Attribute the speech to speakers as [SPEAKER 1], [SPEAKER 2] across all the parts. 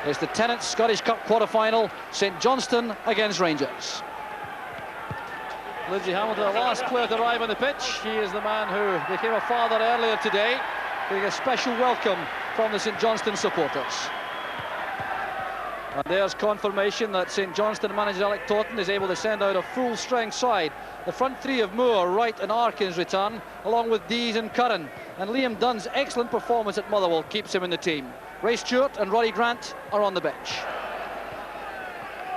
[SPEAKER 1] It's the Tennant Scottish Cup quarter-final, St Johnstone against Rangers. Lindsay Hamilton, the last player to arrive on the pitch. He is the man who became a father earlier today, getting a special welcome from the St Johnstone supporters. And there's confirmation that St Johnstone manager Alec Totten is able to send out a full-strength side. The front three of Moore, Wright and Arkin's return, along with Dees and Curran. And Liam Dunn's excellent performance at Motherwell keeps him in the team. Ray Stewart and Roddy Grant are on the bench.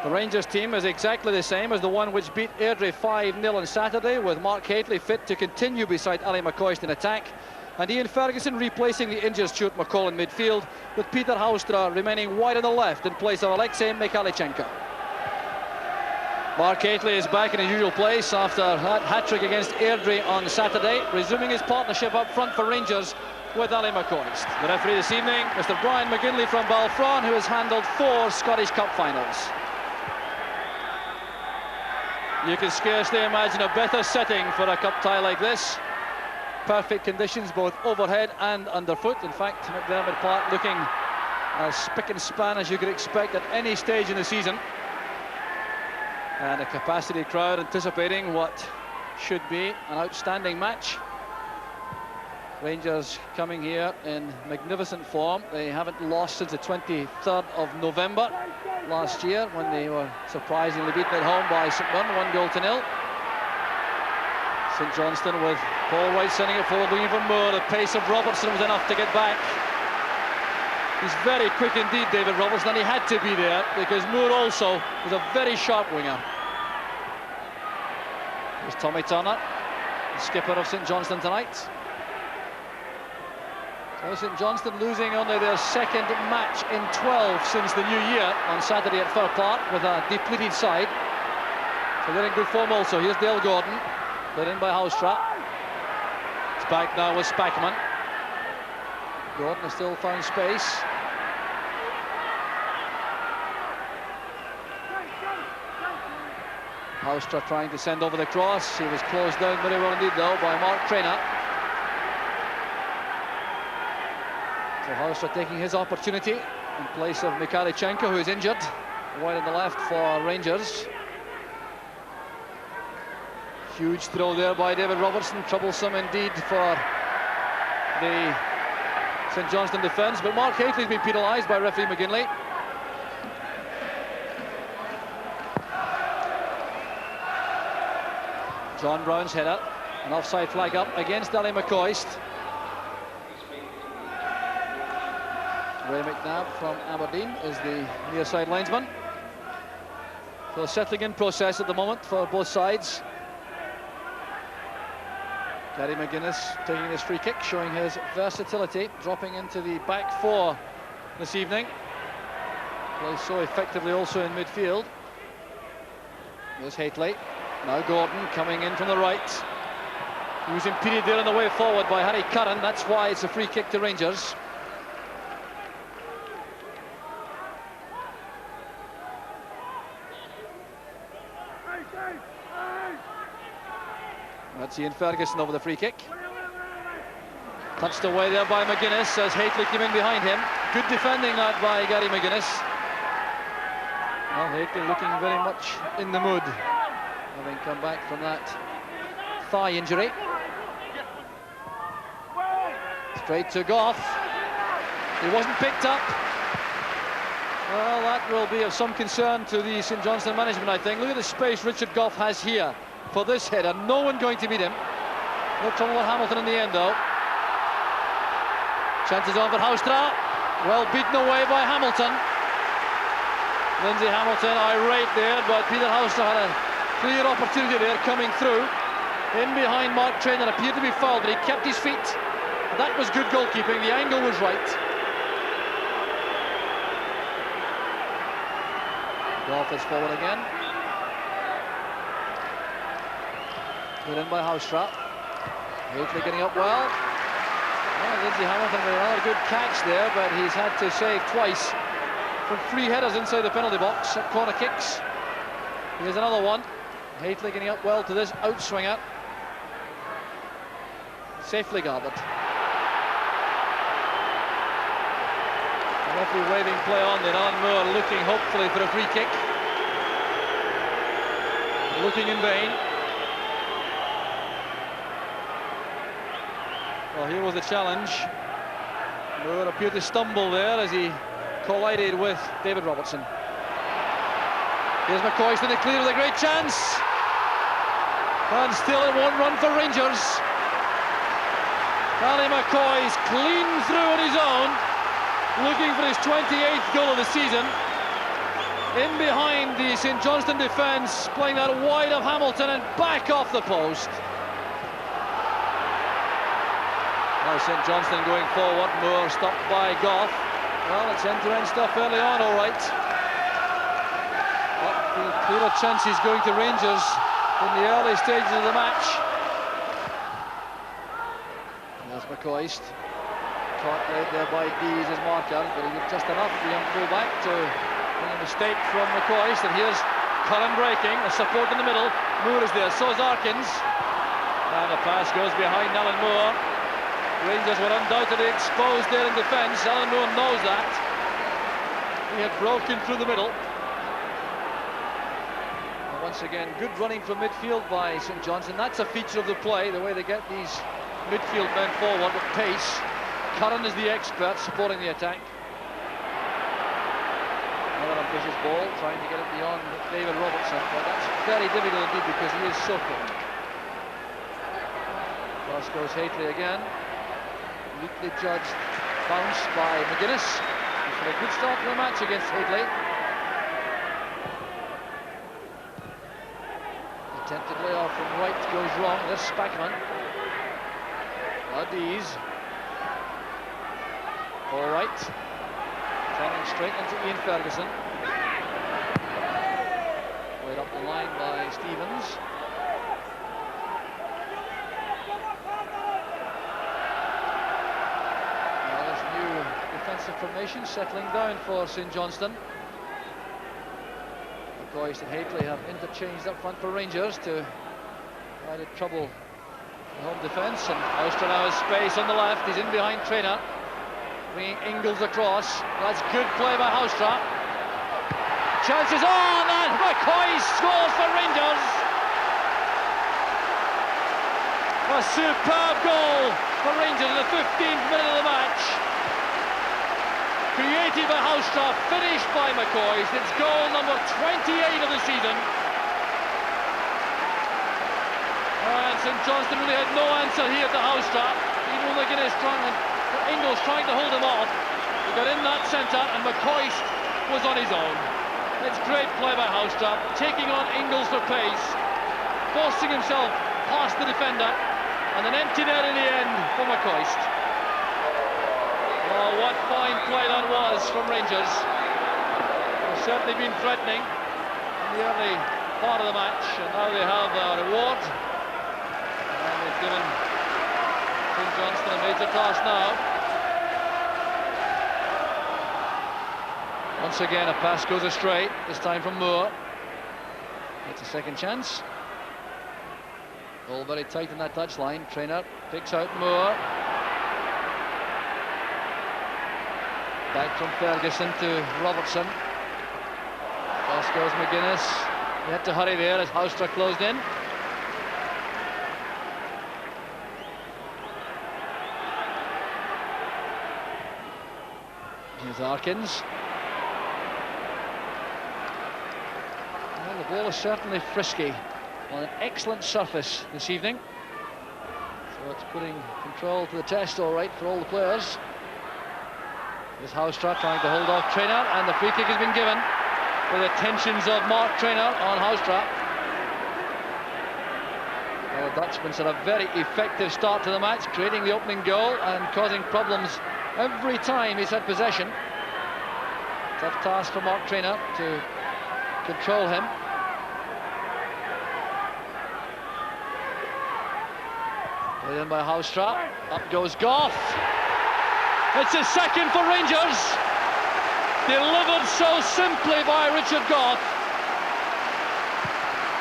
[SPEAKER 1] The Rangers team is exactly the same as the one which beat Airdrie 5-0 on Saturday, with Mark Hateley fit to continue beside Ali McCoist in attack, and Ian Ferguson replacing the injured Stuart McCall in midfield, with Peter Houstra remaining wide on the left in place of Alexei Mikhalichenko. Mark Hateley is back in his usual place after that hat-trick against Airdrie on Saturday, resuming his partnership up front for Rangers with Ali McCoist. The referee this evening, Mr Brian McGinley from Balfron, who has handled 4 Scottish Cup finals. You can scarcely imagine a better setting for a cup tie like this. Perfect conditions both overhead and underfoot. In fact, McDermott Park looking as spick and span as you could expect at any stage in the season. And a capacity crowd anticipating what should be an outstanding match. Rangers coming here in magnificent form. They haven't lost since the 23rd of November last year, when they were surprisingly beaten at home by St Mirren, 1-0. St Johnstone with Paul Wright sending it forward, looking for Moore. The pace of Robertson was enough to get back. He's very quick indeed, David Robertson, and he had to be there because Moore also was a very sharp winger. Here's Tommy Turner, the skipper of St Johnstone tonight. So St Johnstone losing only their second match in 12 since the new year on Saturday at Fir Park with a depleted side. So they're in good form also. Here's Dale Gordon, led in by Houstra. It's back now with Spackman. Gordon has still found space. Houstra trying to send over the cross. He was closed down very well indeed though by Mark Traynor. So Houstra taking his opportunity in place of Mikhalichenko, who is injured. Wide on the left for Rangers. Huge throw there by David Robertson. Troublesome indeed for the St Johnstone defence. But Mark Hateley's been penalised by referee McGinley. John Brown's header. An offside flag up against Ali McCoist. Ray McNabb from Aberdeen is the near side linesman. So a settling in process at the moment for both sides. Gary McGuinness taking his free kick, showing his versatility, dropping into the back 4 this evening. Plays so effectively also in midfield. There's Hateley. Now Gordon coming in from the right. He was impeded there on the way forward by Harry Curran. That's why it's a free kick to Rangers. That's Ian Ferguson over the free kick. Touched away there by McGuinness as Hateley came in behind him. Good defending that by Gary McGuinness. Well, Hateley looking very much in the mood, having come back from that thigh injury. Straight to Goff. He wasn't picked up. Well, that will be of some concern to the St Johnstone management, I think. Look at the space Richard Goff has here for this header. No one going to beat him. No trouble with Hamilton in the end though. Chances on for Houstra. Well beaten away by Hamilton. Lindsay Hamilton irate there, but Peter Houstra had a clear opportunity there coming through. In behind Mark Traynor, appeared to be fouled, but he kept his feet. That was good goalkeeping. The angle was right. Goff is forward again. Put in by Houstra. Hateley getting up well. Lindsay Hamilton with another good catch there, but he's had to save twice from 3 headers inside the penalty box at corner kicks. Here's another one. Hateley getting up well to this outswinger. Safely gathered. Referee waving play on then. Alan Moore looking hopefully for a free kick. Looking in vain. Well, here was the challenge. Moore appeared to stumble there as he collided with David Robertson. Here's McCoist in the clear with a great chance. And still it won't run for Rangers. Ally McCoist clean through on his own, looking for his 28th goal of the season. In behind the St Johnstone defence, playing that wide of Hamilton and back off the post. Now St Johnstone going forward, Moore stopped by Goff. Well, it's end-to-end stuff early on, all right. But the clearer chances going to Rangers in the early stages of the match. There's McCoist. Caught right there by Dees as marker, but he did just enough, the young full-back, to bring a mistake from McCoist. And here's Curran breaking, a support in the middle. Moore is there, so is Arkins. And the pass goes behind Alan Moore. Rangers were undoubtedly exposed there in defence. Alan Moore knows that. He had broken through the middle. And once again, good running from midfield by St Johnstone. That's a feature of the play, the way they get these midfield men forward with pace. Curran is the expert supporting the attack. Another ambitious ball, trying to get it beyond David Robertson, but that's very difficult indeed because he is so quick. Cross goes Haitley again. Weakly judged bounce by McGuinness. He's had a good start to the match against Haitley. Attempted layoff from right goes wrong. There's Spackman. Dees. All right. Turning straight into Ian Ferguson. Played up the line by Stevens. Defensive formation settling down for St Johnstone. McCoist and Haitley have interchanged up front for Rangers to try to trouble the home defence. And Auster now has space on the left. He's in behind Traynor, bringing Ingles across. That's good play by Haustra. Chances on, and McCoist scores for Rangers. A superb goal for Rangers in the 15th minute of the match. Created by Haustra, finished by McCoist. It's goal number 28 of the season. And St Johnstone really had no answer here to Haustra. Even with McGuinness Ingles trying to hold him off. He got in that centre and McCoist was on his own. It's great play by Haustra, taking on Ingles for pace, forcing himself past the defender, and an empty net in the end for McCoist. Oh, what fine play that was from Rangers. They've certainly been threatening in the early part of the match, and now they have a reward. And they've given St Johnstone a major task now. Once again, a pass goes astray, this time from Moore. It's a second chance. All very tight in that touchline. Traynor picks out Moore. Back from Ferguson to Robertson. Cross goes McGuinness. He had to hurry there as Haustra closed in. Here's Arkins. Well, the ball is certainly frisky on an excellent surface this evening. So it's putting control to the test all right for all the players. Here's Haustra trying to hold off Traynor, and the free kick has been given for the attentions of Mark Traynor on Haustra. Well, the Dutchman's had a very effective start to the match, creating the opening goal and causing problems every time he's had possession. Tough task for Mark Traynor to control him. Played in by Haustra. Up goes Goff. It's his second for Rangers. Delivered so simply by Richard Goff.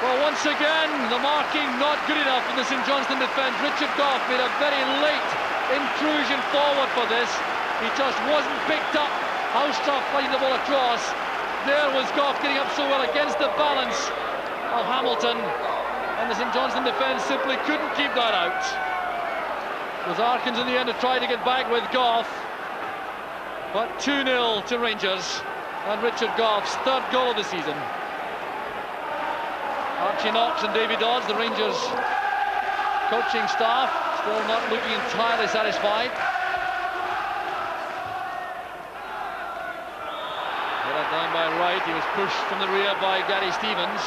[SPEAKER 1] Well, once again, the marking not good enough in the St Johnstone defence. Richard Goff made a very late intrusion forward for this. He just wasn't picked up Housetraff flying the ball across. There was Goff getting up so well against the balance of Hamilton, and the St Johnstone defence simply couldn't keep that out. It was Arkins in the end who tried to get back with Goff, but 2-0 to Rangers, and Richard Goff's third goal of the season. Archie Knox and Davy Dodds, the Rangers coaching staff, still not looking entirely satisfied. Headed down by Wright, he was pushed from the rear by Gary Stevens.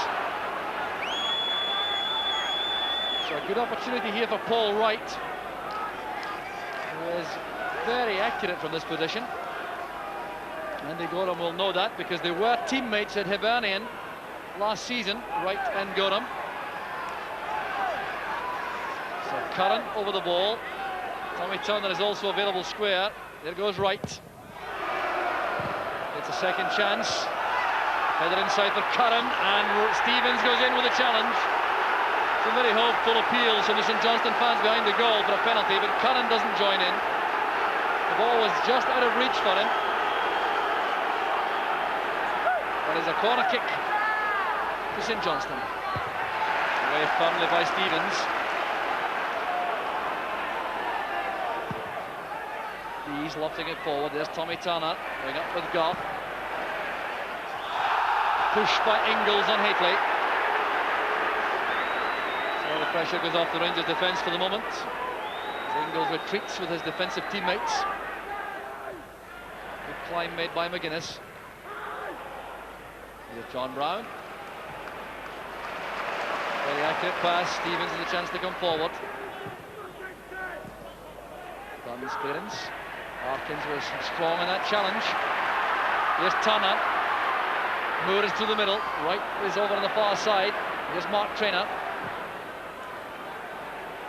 [SPEAKER 1] So a good opportunity here for Paul Wright, who is very accurate from this position. Andy Gorham will know that because they were teammates at Hibernian last season, Wright and Gorham. So Curran over the ball. Tommy Turner is also available square. There goes Wright. It's a second chance. Header inside for Curran, and Stevens goes in with a challenge. Some very hopeful appeals from the St Johnstone fans behind the goal for a penalty, but Curran doesn't join in. The ball was just out of reach for him. There is a corner kick to St Johnstone. Away firmly by Stevens. He's lofting it forward. There's Tommy Turner going up with Goff. Pushed by Ingles on Hateley. So the pressure goes off the Rangers defence for the moment, as Ingles retreats with his defensive teammates. Good climb made by McGuinness. Here's John Brown. Very accurate pass. Stevens has a chance to come forward. Dunn's clearance. Arkins was strong in that challenge. Here's Turner. Moore is through the middle. Wright is over on the far side. Here's Mark Traynor.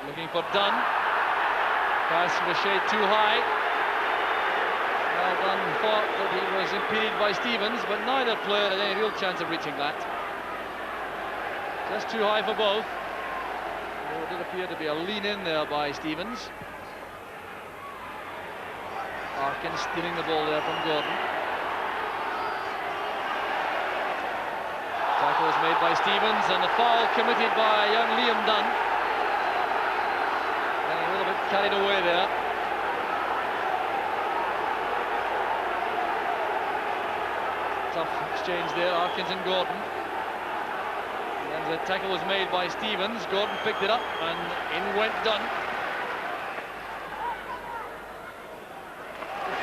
[SPEAKER 1] Looking for Dunn. Pass was a shade too high. Well, Dunn thought that he was impeded by Stevens, but neither player had any real chance of reaching that. Just too high for both. There did appear to be a lean in there by Stevens. Arkins stealing the ball there from Gordon. Tackle was made by Stevens, and the foul committed by young Liam Dunn. Getting a little bit carried away there. Tough exchange there, Arkins and Gordon. And the tackle was made by Stevens. Gordon picked it up, and in went Dunn.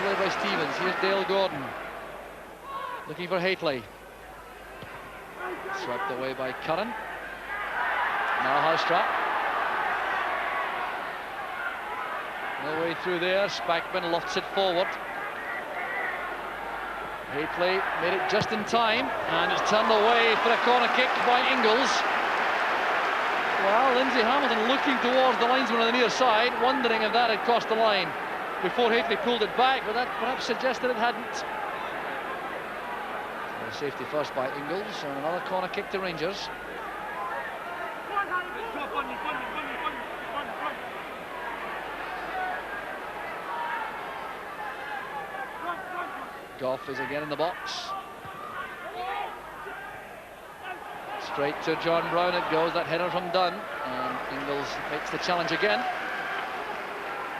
[SPEAKER 1] Play by Stevens. Here's Dale Gordon looking for Hateley. Swept away by Curran. Now Housetraff. No way through there. Spackman lofts it forward. Hateley made it just in time, and it's turned away for a corner kick by Ingles. Well, Lindsay Hamilton looking towards the linesman on the near side, wondering if that had crossed the line before Hateley pulled it back, but that perhaps suggested it hadn't. So safety first by Ingles, and another corner kick to Rangers. Goff is again in the box. Straight to John Brown it goes, that header from Dunn, and Ingles makes the challenge again.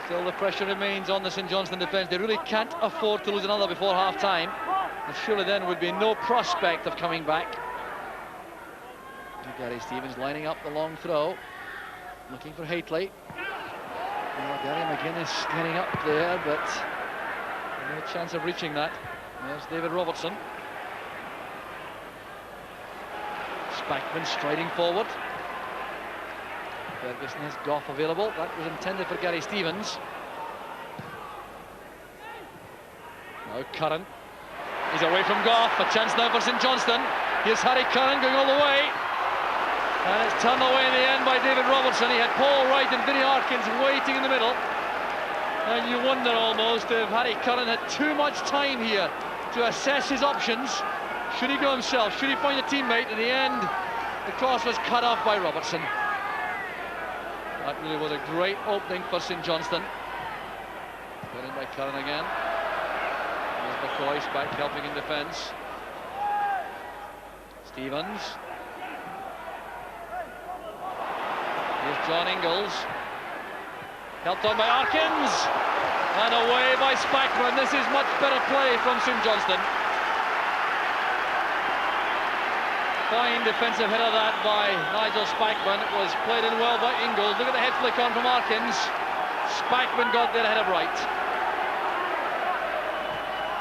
[SPEAKER 1] Still the pressure remains on the St Johnstone defence. They really can't afford to lose another before half-time, and surely then would be no prospect of coming back. Gary Stevens lining up the long throw, looking for Hateley. Well, Gary McGuinness getting up there, but no chance of reaching that. There's David Robertson. Spackman striding forward. Ferguson has Goff available. That was intended for Gary Stevens. Now Curran. He's away from Goff. A chance now for St Johnstone. Here's Harry Curran going all the way. And it's turned away in the end by David Robertson. He had Paul Wright and Vinnie Arkins waiting in the middle. And you wonder almost if Harry Curran had too much time here to assess his options. Should he go himself? Should he find a teammate? In the end, the cross was cut off by Robertson. That really was a great opening for St Johnstone. Put in by Curran again. There's McCoy's back helping in defence. Stevens. Here's John Ingalls. Helped on by Arkins. And away by Spackman. This is much better play from St Johnstone. Fine defensive header that by Nigel Spackman. It was played in well by Ingalls. Look at the head flick on from Arkins. Spackman got there ahead of right.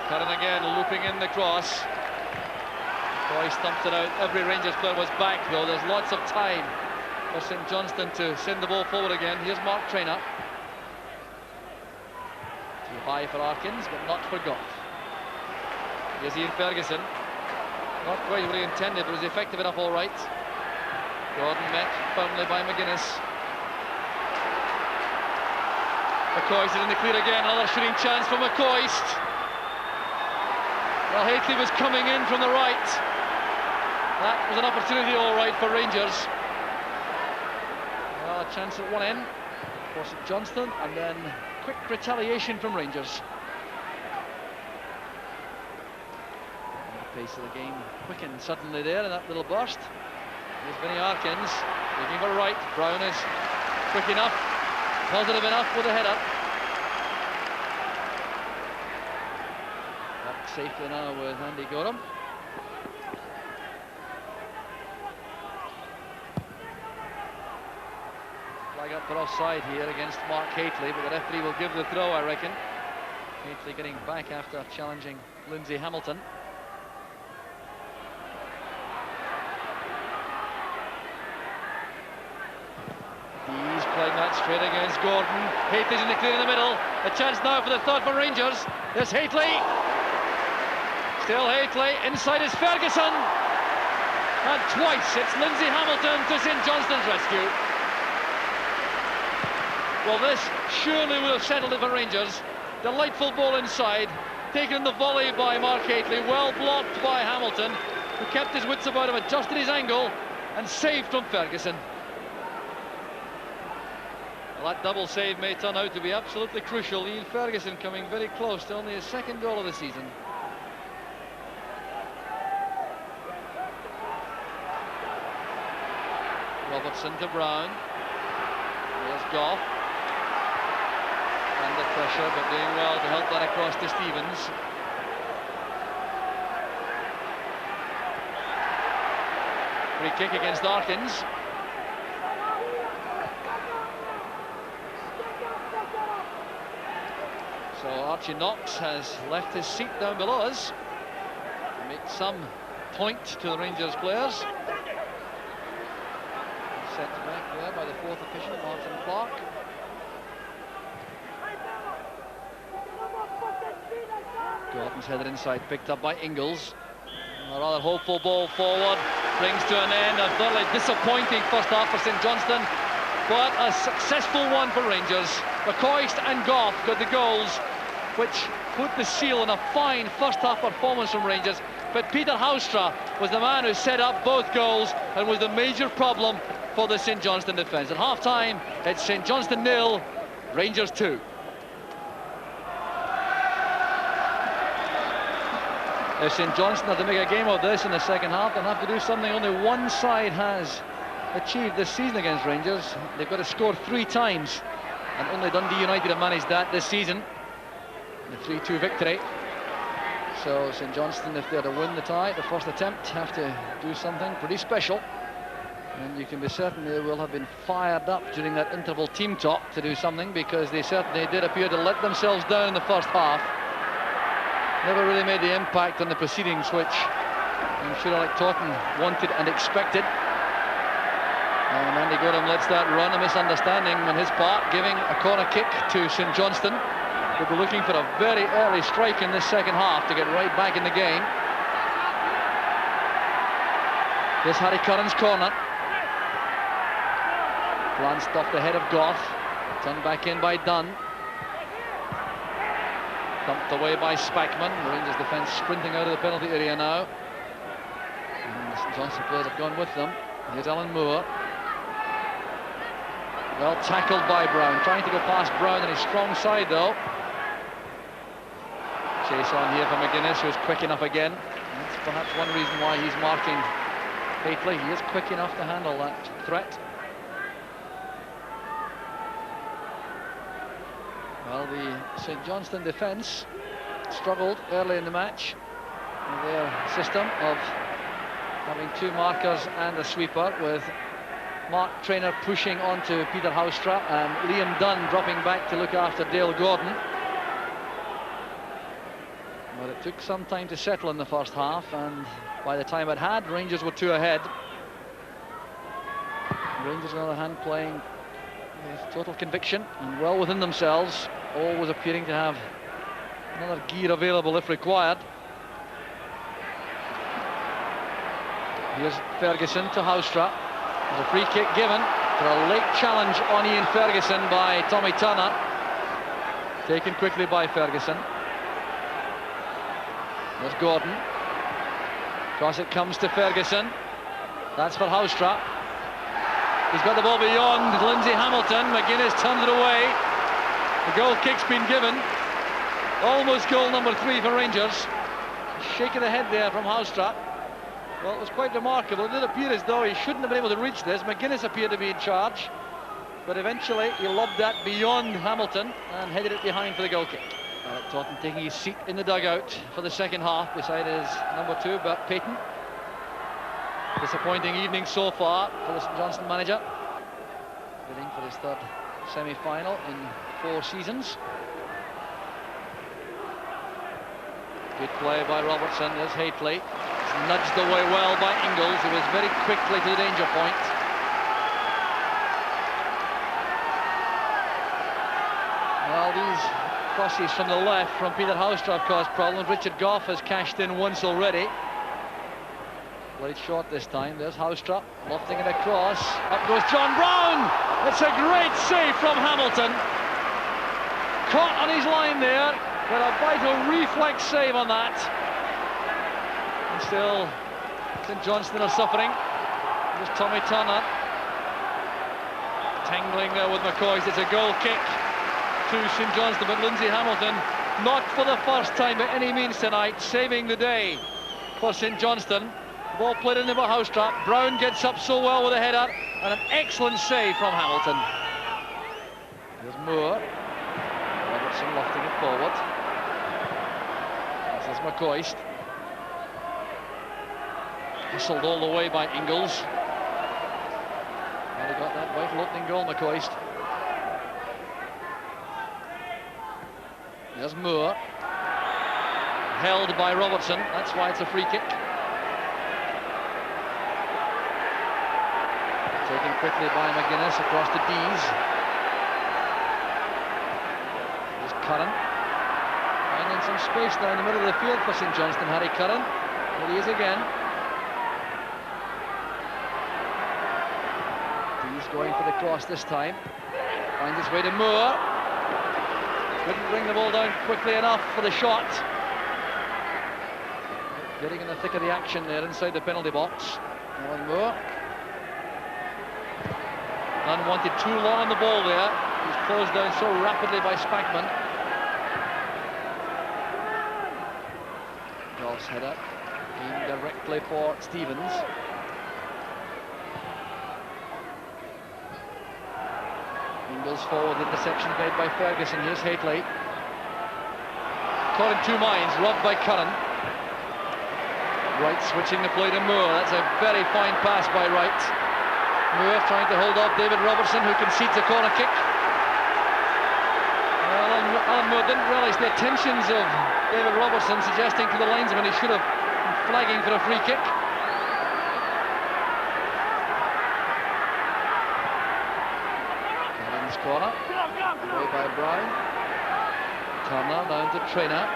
[SPEAKER 1] Curran again looping in the cross. McCoy stumped it out. Every Rangers player was back though. There's lots of time for St Johnstone to send the ball forward again. Here's Mark Traynor. Too high for Arkins, but not for Goff. Here's Ian Ferguson. Not quite what he intended, but was effective enough all right. Gordon met firmly by McGuinness. McCoist is in the clear again. Another shooting chance for McCoist. Well, Hateley was coming in from the right. That was an opportunity all right for Rangers. Well, a chance at one end for St Johnstone, and then quick retaliation from Rangers. And the pace of the game quickened suddenly there in that little burst. Here's Vinnie Arkins looking for right. Brown is quick enough, positive enough with a header. Up safely now with Andy Gorham. Flag up for offside here against Mark Hateley, but the referee will give the throw, I reckon. Hateley getting back after challenging Lindsay Hamilton. He's playing that straight against Gordon. Hateley's in the clear in the middle. A chance now for the third for Rangers. There's Hateley. Still Hateley. Inside is Ferguson. And twice it's Lindsay Hamilton to St Johnstone's rescue. Well, this surely will have settled it for Rangers. Delightful ball inside, taken the volley by Mark Hateley, well blocked by Hamilton, who kept his wits about him, adjusted his angle, and saved from Ferguson. Well, that double save may turn out to be absolutely crucial. Ian Ferguson coming very close to only his second goal of the season. Robertson to Brown. There's Goff. Under pressure, but doing well to help that across to Stevens. Free kick against Arkins. So Archie Knox has left his seat down below us to make some point to the Rangers players. Set back there by the fourth official, Martin Clark. Gordon's headed inside, picked up by Ingalls. A rather hopeful ball forward, brings to an end a thoroughly disappointing first half for St Johnstone, but a successful one for Rangers. McCoist and Goff got the goals, which put the seal on a fine first half performance from Rangers. But Peter Houstra was the man who set up both goals and was the major problem for the St Johnstone defence. At half-time, it's St Johnstone 0, Rangers 2. If St Johnstone have to make a game of this in the second half, they'll have to do something only one side has achieved this season against Rangers. They've got to score 3 times, and only Dundee United have managed that this season. The 3-2 victory. So St Johnstone, if they're to win the tie, the first attempt, have to do something pretty special. And you can be certain they will have been fired up during that interval team talk to do something, because they certainly did appear to let themselves down in the first half. Never really made the impact on the proceedings which I'm sure Alec Totten wanted and expected. And Andy Gorham lets that run, a misunderstanding on his part, giving a corner kick to St Johnstone. They'll be looking for a very early strike in this second half to get right back in the game. Here's Harry Curran's corner. Glanced off the head of Goff, turned back in by Dunn. Dumped away by Spackman. The Rangers defence sprinting out of the penalty area now. And the St Johnstone players have gone with them. Here's Alan Moore. Well tackled by Brown, trying to go past Brown on his strong side though. Chase on here for McGuinness, who's quick enough again. That's perhaps one reason why he's marking Haitley. He is quick enough to handle that threat. Well, the St Johnstone defence struggled early in the match with their system of having two markers and a sweeper, with Mark Traynor pushing onto Peter Houstra and Liam Dunn dropping back to look after Dale Gordon. But it took some time to settle in the first half, and by the time it had, Rangers were 2 ahead. Rangers, on the other hand, playing with total conviction and well within themselves, always appearing to have another gear available if required. Here's Ferguson to Houstra. There's a free kick given for a late challenge on Ian Ferguson by Tommy Turner. Taken quickly by Ferguson. There's Gordon. Cross it comes to Ferguson. That's for Houstra. He's got the ball beyond Lindsay Hamilton. McGuinness turns it away. The goal kick's been given. Almost goal number 3 for Rangers. Shake of the head there from Houstra. Well, it was quite remarkable. It did appear as though he shouldn't have been able to reach this. McGuinness appeared to be in charge, but eventually he lobbed that beyond Hamilton and headed it behind for the goal kick. Totten taking his seat in the dugout for the second half beside his number 2, Bert Payton. Disappointing evening so far for the St Johnstone manager, bidding for his 3rd semi-final in 4 seasons. Good play by Robertson. There's Haitley. It's nudged away well by Ingles, who was very quickly to the danger point. Well, these crosses from the left from Peter Houstra have caused problems. Richard Gough has cashed in once already. Played short this time. There's Houstra lofting it across. Up goes John Brown. It's a great save from Hamilton. Caught on his line there, but a vital reflex save on that. And still, St Johnstone are suffering. There's Tommy Turner tangling there with McCoist. It's a goal kick to St Johnstone, but Lindsay Hamilton, not for the first time by any means tonight, saving the day for St Johnstone. The ball played in by Houstra. Brown gets up so well with a header, and an excellent save from Hamilton. There's Moore. Robertson lofting it forward. This is McCoist. Hustled all the way by Ingles. And he got that vital opening goal, McCoist. There's Moore. Held by Robertson. That's why it's a free kick. Taken quickly by McGuinness across to Dees. There's Curran. Finding some space there in the middle of the field for St Johnstone, Harry Curran. There he is again. Dees going for the cross this time. Finds his way to Moore. Couldn't bring the ball down quickly enough for the shot. Getting in the thick of the action there inside the penalty box. Alan Moore. None wanted too long on the ball there. He was closed down so rapidly by Spackman. Goss header aimed directly for Stevens. Ingles forward, interception made by Ferguson. Here's Haitley. Caught in 2 minds, robbed by Curran. Wright switching the play to Moore. That's a very fine pass by Wright. Moore trying to hold off David Robertson, who concedes a corner kick. Alan Moore didn't realise the attentions of David Robertson, suggesting to the linesman he should have been flagging for a free kick. Curran's corner, away by Brown. Turner down to Traynor.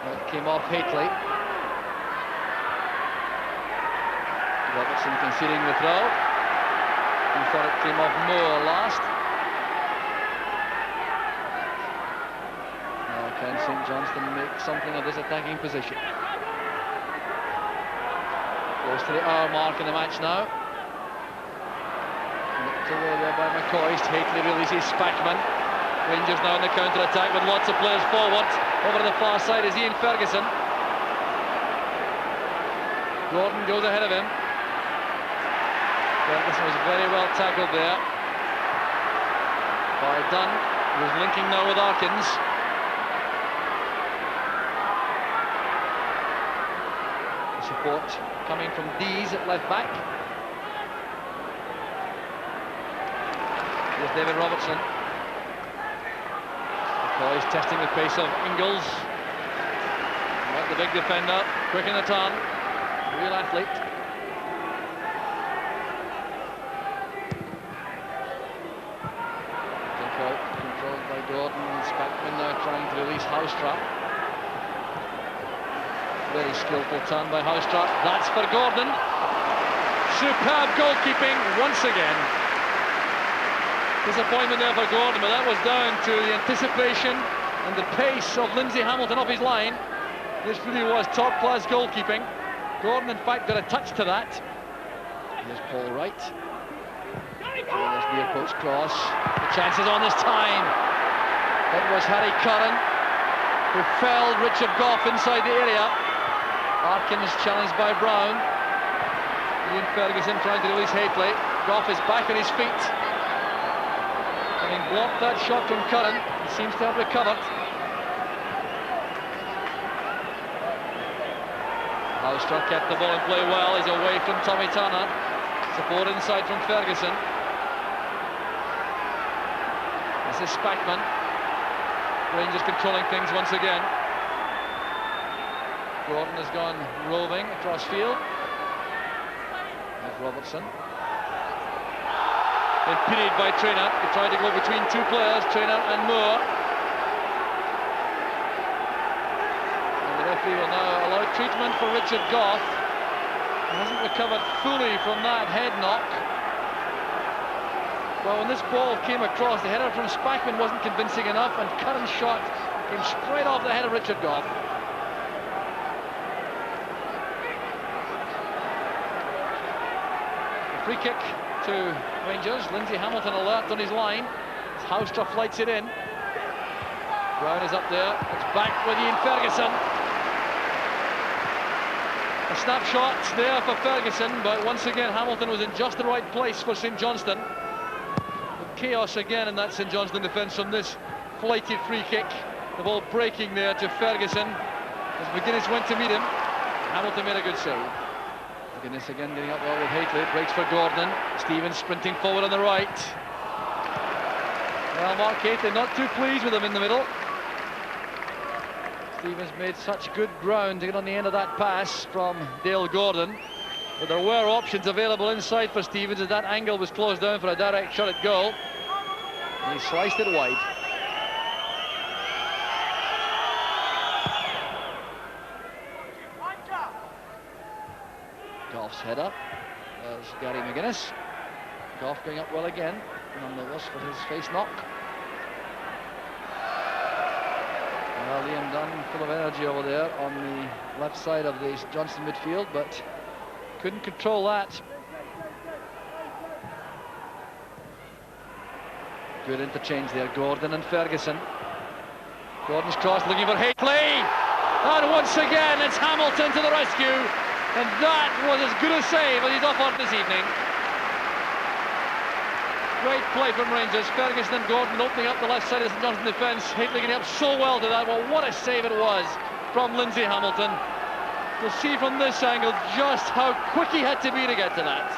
[SPEAKER 1] That came off Haitley. Robertson conceding the throw. He thought it came off Moore last. Now can St Johnstone make something of this attacking position? Close to the hour mark in the match now. Nipped away there by McCoist. Haitley releases Spackman. Rangers now in the counter-attack with lots of players forward. Over to the far side is Ian Ferguson. Gordon goes ahead of him. Ferguson was very well tackled there by Dunn, who's linking now with Arkins. The support coming from Dees at left back. Here's David Robertson. McCoy's testing the pace of Ingles. Not the big defender, quick in the turn, real athlete. Controlled by Gordon. Spackman now trying to release Housetrap. Very skillful turn by Housetrap. That's for Gordon. Superb goalkeeping once again. Disappointment there for Gordon, but that was down to the anticipation and the pace of Lindsay Hamilton off his line. This really was top-class goalkeeping. Gordon, in fact, got a touch to that. Here's Paul Wright. There's near post cross. The chances on this time. It was Harry Curran who felled Richard Gough inside the area. Arkins challenged by Brown. Ian Ferguson trying to release Hateley. Gough is back on his feet. Having blocked that shot from Curran, he seems to have recovered. Housetrap kept the ball in play well. He's away from Tommy Turner. Support inside from Ferguson. This is Spackman. Rangers controlling things once again. Gordon has gone roving across field. There's Robertson. Impeded by Traynor. He tried to go between two players, Traynor and Moore. And the referee will now allow treatment for Richard Gough. He hasn't recovered fully from that head knock. Well, when this ball came across, the header from Spackman wasn't convincing enough, and Curran's shot came straight off the head of Richard Gough. A free kick to Rangers. Lindsay Hamilton alert on his line. Housetrap flights it in. Brown is up there. It's back with Ian Ferguson. A snapshot there for Ferguson, but once again Hamilton was in just the right place for St Johnstone. Chaos again in that St Johnstone defence from this flighted free kick. The ball breaking there to Ferguson as McGuinness went to meet him. Hamilton made a good save. McGuinness again getting up well with Hateley. Breaks for Gordon. Stevens sprinting forward on the right. Well, Mark Hateley not too pleased with him in the middle. Stevens made such good ground to get on the end of that pass from Dale Gordon. But there were options available inside for Stevens as that angle was closed down for a direct shot at goal. And he sliced it wide. Gough's header. There's Gary McGuinness. Gough going up well again. None the worse for his face knock. Well, Liam Dunn full of energy over there on the left side of the Johnstone midfield, but couldn't control that. Good interchange there, Gordon and Ferguson. Gordon's cross looking for Hateley. And once again, it's Hamilton to the rescue. And that was as good a save as he's offered this evening. Great play from Rangers. Ferguson and Gordon opening up the left side of the St Johnstone defence. Hateley getting up so well to that. Well, what a save it was from Lindsay Hamilton. You'll see from this angle just how quick he had to be to get to that.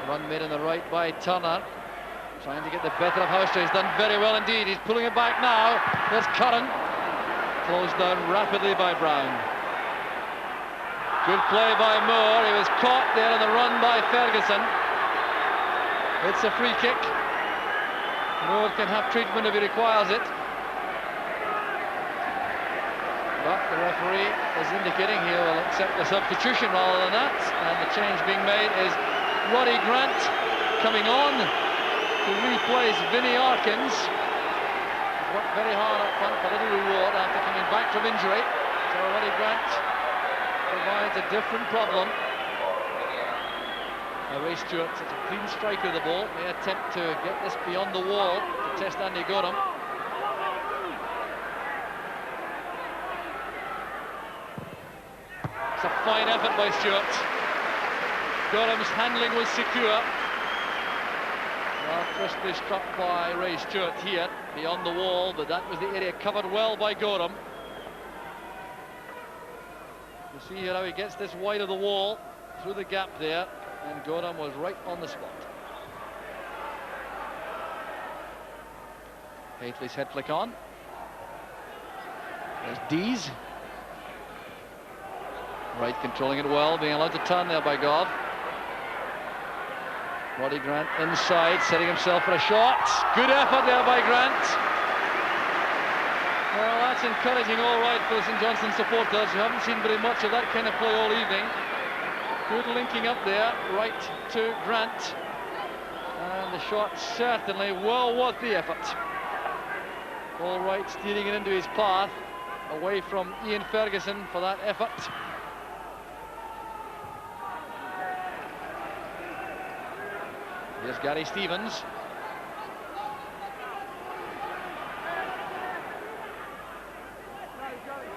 [SPEAKER 1] Run made on the right by Turner. Trying to get the better of Housetrap. He's done very well indeed. He's pulling it back now. There's Curran. Closed down rapidly by Brown. Good play by Moore. He was caught there on the run by Ferguson. It's a free kick. Moore can have treatment if he requires it. But the referee is indicating he will accept the substitution rather than that. And the change being made is Roddy Grant coming on to replace Vinnie Arkins. He's worked very hard up front for little reward after coming back from injury. So Roddy Grant provides a different problem. Ray Stewart, such a clean striker of the ball, may attempt to get this beyond the wall to test Andy Gorham. It's a fine effort by Stewart. Gorham's handling was secure. Well, crisply struck by Ray Stewart here, beyond the wall, but that was the area covered well by Gorham. You see here how he gets this wide of the wall, through the gap there, and Gorham was right on the spot. Paisley's head flick on. There's Dees. Wright controlling it well, being allowed to turn there by Goff. Roddy Grant inside, setting himself for a shot. Good effort there by Grant. Well, that's encouraging all right for the St Johnstone supporters, who haven't seen very much of that kind of play all evening. Good linking up there, right to Grant. And the shot certainly well worth the effort. All right, steering it into his path, away from Ian Ferguson for that effort. Here's Gary Stevens.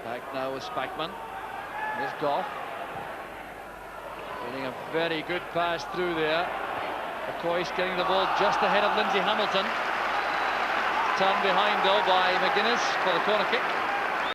[SPEAKER 1] Back now with Spackman. Here's Goff. Getting a very good pass through there. McCoy's getting the ball just ahead of Lindsay Hamilton. Turned behind though by McGuinness for the corner kick.